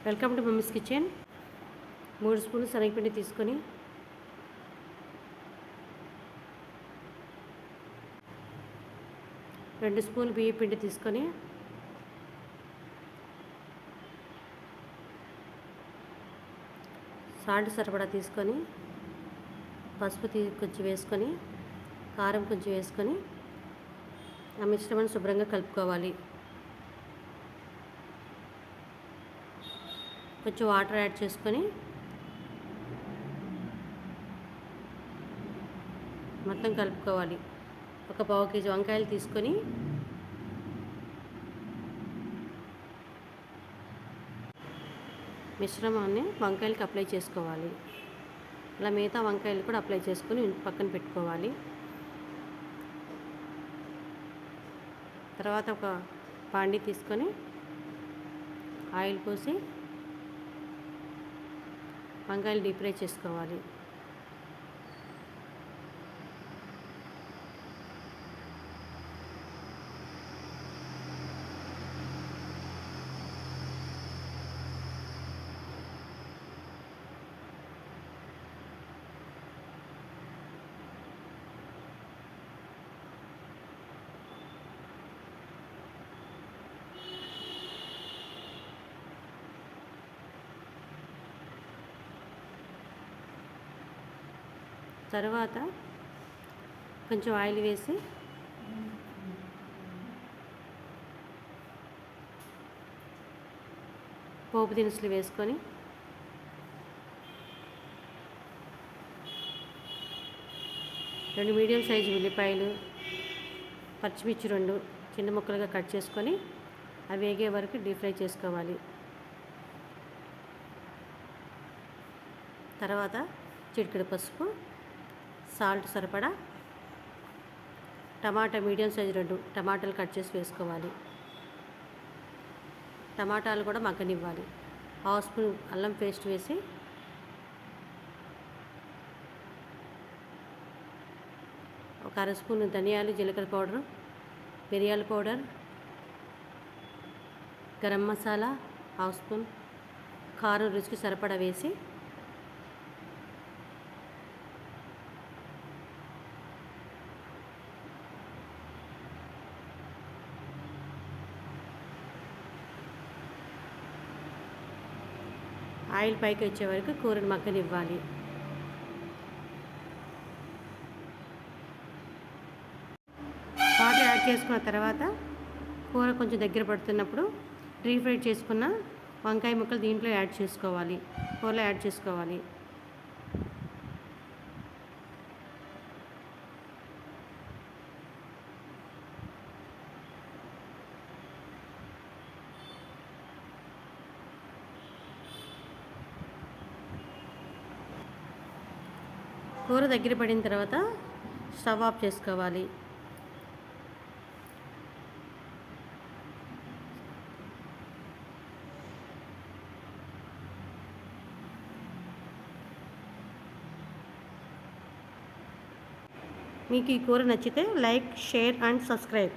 Welcome to mummies kitchen. 3 స్పూన్లు శనగపిండి తీసుకొని రెండు స్పూన్లు బియ్య పిండి తీసుకొని సాల్ట్ సరిపడా తీసుకొని పసుపు కొంచెం వేసుకొని కారం కొంచెం వేసుకొని ఆ మిశ్రమాన్ని శుభ్రంగా కలుపుకోవాలి. కొంచెం వాటర్ యాడ్ చేసుకొని మొత్తం కలుపుకోవాలి. ఒక పావు కేజీ వంకాయలు తీసుకొని మిశ్రమాన్ని వంకాయలకి అప్లై చేసుకోవాలి. అలా మిగతా వంకాయలు కూడా అప్లై చేసుకొని పక్కన పెట్టుకోవాలి. తర్వాత ఒక బాండీ తీసుకొని ఆయిల్ పోసి వంకాయలు డీప్ ఫ్రై చేసుకోవాలి. తర్వాత కొంచెం ఆయిల్ వేసి పోపు దినుసులు వేసుకొని రెండు మీడియం సైజు ఉల్లిపాయలు, పచ్చిమిర్చి రెండు చిన్న ముక్కలుగా కట్ చేసుకొని అవి వేగే వరకు డీప్ ఫ్రై చేసుకోవాలి. తర్వాత చిటికెడు పసుపు, సాల్ట్ సరిపడా, టమాటా మీడియం సైజు 2 టమాటాలు కట్ చేసి వేసుకోవాలి. టమాటాలు కూడా మగ్గనివ్వాలి. హాఫ్ స్పూన్ అల్లం పేస్ట్ వేసి ఒక అర స్పూన్ ధనియాలు, జీలకర్ర పౌడరు, మిరియాల powder, garam masala half spoon, కారం రుచికి సరిపడా వేసి ఆయిల్ పైకి వచ్చే వరకు కూరను మగ్గనివ్వాలి. వాటర్ యాడ్ చేసుకున్న తర్వాత కూర కొంచెం దగ్గర పడుతున్నప్పుడు డీప్ ఫ్రై చేసుకున్న వంకాయ ముక్కలు దీంట్లో యాడ్ చేసుకోవాలి, కూరలో యాడ్ చేసుకోవాలి. కూర దగ్గర పడిన తర్వాత స్టవ్ ఆఫ్ చేసుకోవాలి. మీకు ఈ కూర నచ్చితే లైక్, షేర్ అండ్ సబ్స్క్రైబ్.